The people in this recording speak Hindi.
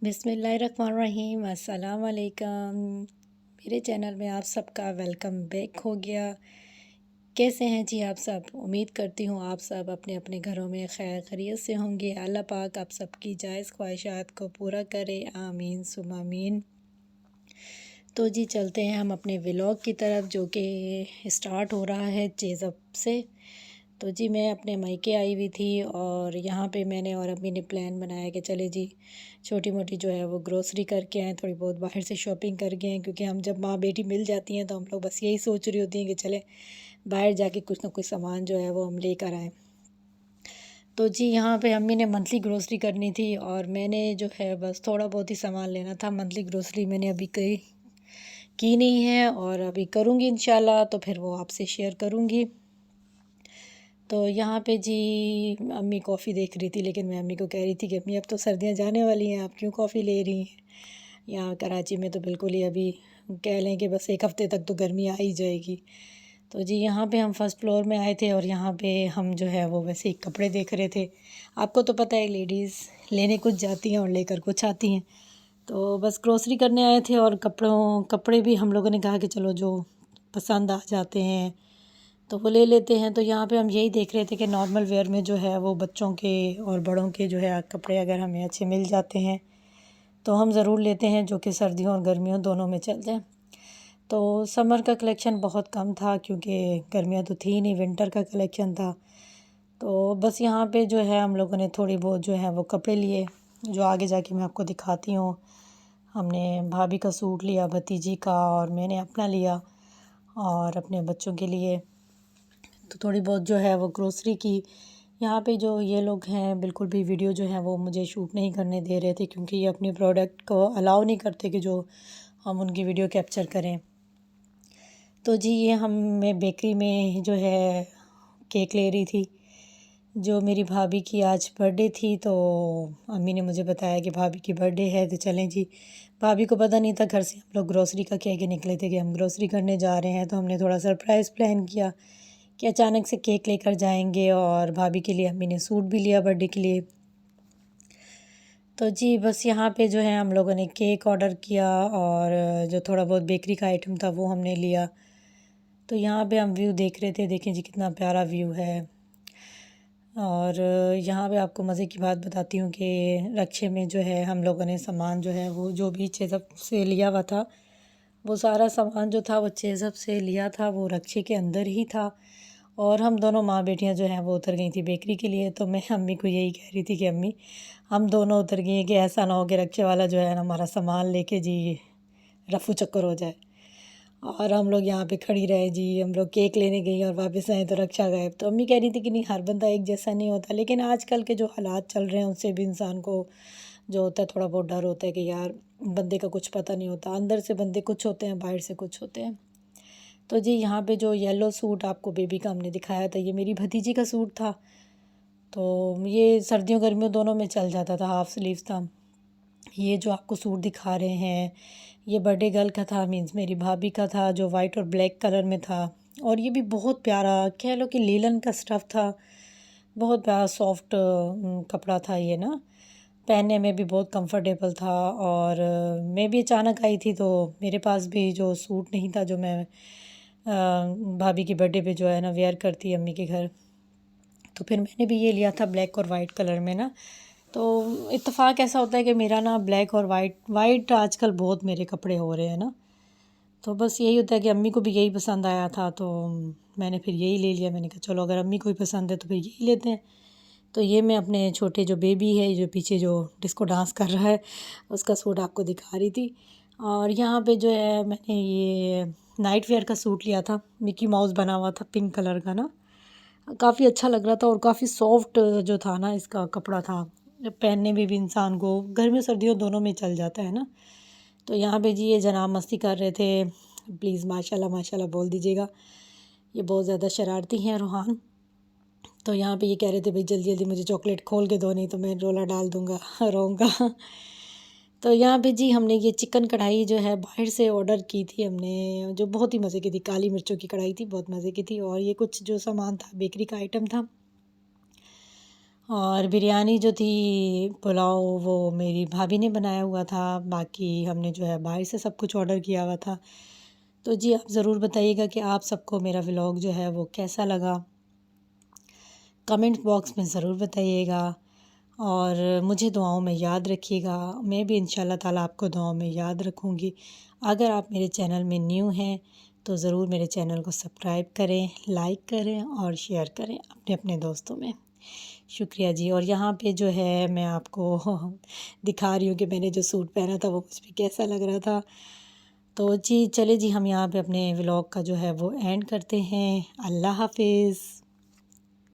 बिस्मिल्लाहिर्रहमानिर्रहीम अस्सलाम वालेकुम। मेरे चैनल में आप सबका वेलकम बैक हो गया। कैसे हैं जी आप सब? उम्मीद करती हूँ आप सब अपने अपने घरों में खैर खैरियत से होंगे। अल्लाह पाक आप सबकी जायज़ ख्वाहिशात को पूरा करे, आमीन सुम आमीन। तो जी चलते हैं हम अपने व्लॉग की तरफ, जो कि स्टार्ट हो रहा है चेज़अप से। तो जी मैं अपने मायके आई हुई थी और यहाँ पे मैंने और अम्मी ने प्लान बनाया कि चले जी छोटी मोटी जो है वो ग्रोसरी करके आएँ, थोड़ी बहुत बाहर से शॉपिंग करके आएँ, क्योंकि हम जब माँ बेटी मिल जाती हैं तो हम लोग बस यही सोच रही होती हैं कि चले बाहर जाके कुछ ना कुछ सामान जो है वो हम लेकर आएँ। तो जी यहाँ पे अम्मी ने मंथली ग्रोसरी करनी थी और मैंने जो है बस थोड़ा बहुत ही सामान लेना था। मंथली ग्रोसरी मैंने अभी की नहीं है और अभी करूँगी इंशाल्लाह, तो फिर वो आपसे शेयर करूँगी। तो यहाँ पे जी अम्मी कॉफ़ी देख रही थी, लेकिन मैं अम्मी को कह रही थी कि अम्मी अब तो सर्दियाँ जाने वाली हैं, आप क्यों कॉफ़ी ले रही हैं? यहाँ कराची में तो बिल्कुल ही अभी कह लें कि बस एक हफ़्ते तक तो गर्मी आ ही जाएगी। तो जी यहाँ पे हम फर्स्ट फ्लोर में आए थे और यहाँ पे हम जो है वो वैसे ही कपड़े देख रहे थे। आपको तो पता है लेडीज़ लेने कुछ जाती हैं और लेकर कुछ आती हैं। तो बस ग्रोसरी करने आए थे और कपड़े भी हम लोगों ने कहा कि चलो जो पसंद आ जाते हैं तो वो ले लेते हैं। तो यहाँ पे हम यही देख रहे थे कि नॉर्मल वेयर में जो है वो बच्चों के और बड़ों के जो है कपड़े अगर हमें अच्छे मिल जाते हैं तो हम ज़रूर लेते हैं, जो कि सर्दियों और गर्मियों दोनों में चल जाए। तो समर का कलेक्शन बहुत कम था क्योंकि गर्मियाँ तो थी नहीं, विंटर का कलेक्शन था। तो बस यहाँ पे जो है हम लोगों ने थोड़ी बहुत जो है वो कपड़े लिए, जो आगे जाके मैं आपको दिखाती हूँ। हमने भाभी का सूट लिया, भतीजी का, और मैंने अपना लिया और अपने बच्चों के लिए तो थोड़ी बहुत जो है वो ग्रोसरी की। यहाँ पे जो ये लोग हैं बिल्कुल भी वीडियो जो है वो मुझे शूट नहीं करने दे रहे थे, क्योंकि ये अपने प्रोडक्ट को अलाउ नहीं करते कि जो हम उनकी वीडियो कैप्चर करें। तो जी ये मैं बेकरी में जो है केक ले रही थी। जो मेरी भाभी की आज बर्थडे थी, तो अम्मी ने मुझे बताया कि भाभी की बर्थडे है तो चलें जी। भाभी को पता नहीं था, घर से हम लोग ग्रोसरी का कह के निकले थे कि हम ग्रोसरी करने जा रहे हैं, तो हमने थोड़ा सरप्राइज़ प्लान किया कि अचानक से केक लेकर जाएंगे। और भाभी के लिए अम्मी ने सूट भी लिया बर्थडे के लिए। तो जी बस यहाँ पे जो है हम लोगों ने केक ऑर्डर किया और जो थोड़ा बहुत बेकरी का आइटम था वो हमने लिया। तो यहाँ पे हम व्यू देख रहे थे, देखें जी कितना प्यारा व्यू है। और यहाँ पे आपको मज़े की बात बताती हूँ कि रक्षे में जो है हम लोगों ने सामान जो है वो जो भी चेज़अप से लिया हुआ था, वो सारा सामान जो था वो चेज़अप से लिया था, वो रक्षे के अंदर ही था। और हम दोनों माँ बेटियाँ जो हैं वो उतर गई थी बेकरी के लिए। तो मैं अम्मी को यही कह रही थी कि अम्मी हम दोनों उतर गई हैं कि ऐसा ना हो कि रक्षे वाला जो है ना हमारा सामान लेके जी रफू चक्कर हो जाए और हम लोग यहाँ पे खड़ी रहे जी। हम लोग केक लेने गई और वापस आए तो रक्षा गायब। तो अम्मी कह रही थी कि नहीं, हर बंदा एक जैसा नहीं होता, लेकिन आजकल के जो हालात चल रहे हैं उससे भी इंसान को जो होता है थोड़ा बहुत डर होता है कि यार बंदे का कुछ पता नहीं होता, अंदर से बंदे कुछ होते हैं, बाहर से कुछ होते हैं। तो जी यहाँ पे जो येलो सूट आपको बेबी का हमने दिखाया था, ये मेरी भतीजी का सूट था। तो ये सर्दियों गर्मियों दोनों में चल जाता था, हाफ स्लीव्स था। ये जो आपको सूट दिखा रहे हैं ये बर्थडे गर्ल का था, मीन्स मेरी भाभी का था, जो वाइट और ब्लैक कलर में था। और ये भी बहुत प्यारा कह लो कि लीलन का स्टफ़ था, बहुत प्यारा सॉफ्ट कपड़ा था ये ना, पहनने में भी बहुत कंफर्टेबल था। और मैं भी अचानक आई थी तो मेरे पास भी जो सूट नहीं था जो मैं भाभी की बर्थडे पे जो है ना वेयर करती अम्मी के घर, तो फिर मैंने भी ये लिया था ब्लैक और वाइट कलर में ना। तो इत्तेफाक ऐसा होता है कि मेरा ना ब्लैक और वाइट वाइट आजकल बहुत मेरे कपड़े हो रहे हैं ना। तो बस यही होता है कि अम्मी को भी यही पसंद आया था तो मैंने फिर यही ले लिया। मैंने कहा चलो अगर अम्मी को भी पसंद है तो फिर यही लेते हैं। तो ये मैं अपने छोटे जो बेबी है जो पीछे जो डिस्को डांस कर रहा है उसका सूट आपको दिखा रही थी। और यहाँ पे जो है मैंने ये नाइट वेयर का सूट लिया था, मिकी माउस बना हुआ था पिंक कलर का ना, काफ़ी अच्छा लग रहा था और काफ़ी सॉफ्ट जो था ना इसका कपड़ा था, पहनने में भी इंसान को गर्मियों सर्दियों दोनों में चल जाता है ना। तो यहाँ पे जी ये जनाब मस्ती कर रहे थे, प्लीज़ माशाल्लाह माशाल्लाह बोल दीजिएगा, ये बहुत ज़्यादा शरारती हैं रूहान। तो यहाँ पे ये कह रहे थे भाई जल्दी जल्दी मुझे चॉकलेट खोल के दो, नहीं तो मैं रोला डाल दूँगा रोऊँगा। तो यहाँ पे जी हमने ये चिकन कढ़ाई जो है बाहर से ऑर्डर की थी हमने, जो बहुत ही मज़े की थी, काली मिर्चों की कढ़ाई थी, बहुत मज़े की थी। और ये कुछ जो सामान था बेकरी का आइटम था। और बिरयानी जो थी, पुलाव, वो मेरी भाभी ने बनाया हुआ था। बाकी हमने जो है बाहर से सब कुछ ऑर्डर किया हुआ था। तो जी आप ज़रूर बताइएगा कि आप सबको मेरा व्लॉग जो है वो कैसा लगा। कमेंट बॉक्स में ज़रूर बताइएगा और मुझे दुआओं में याद रखिएगा। मैं भी इंशाल्लाह ताला आपको दुआओं में याद रखूँगी। अगर आप मेरे चैनल में न्यू हैं तो ज़रूर मेरे चैनल को सब्सक्राइब करें, लाइक करें और शेयर करें अपने अपने दोस्तों में। शुक्रिया जी। और यहाँ पे जो है मैं आपको दिखा रही हूँ कि मैंने जो सूट पहना था वो मुझ पे कैसा लग रहा था। तो जी चले जी, हम यहाँ पे अपने व्लॉग का जो है वो एंड करते हैं। अल्लाह हाफ़िज़।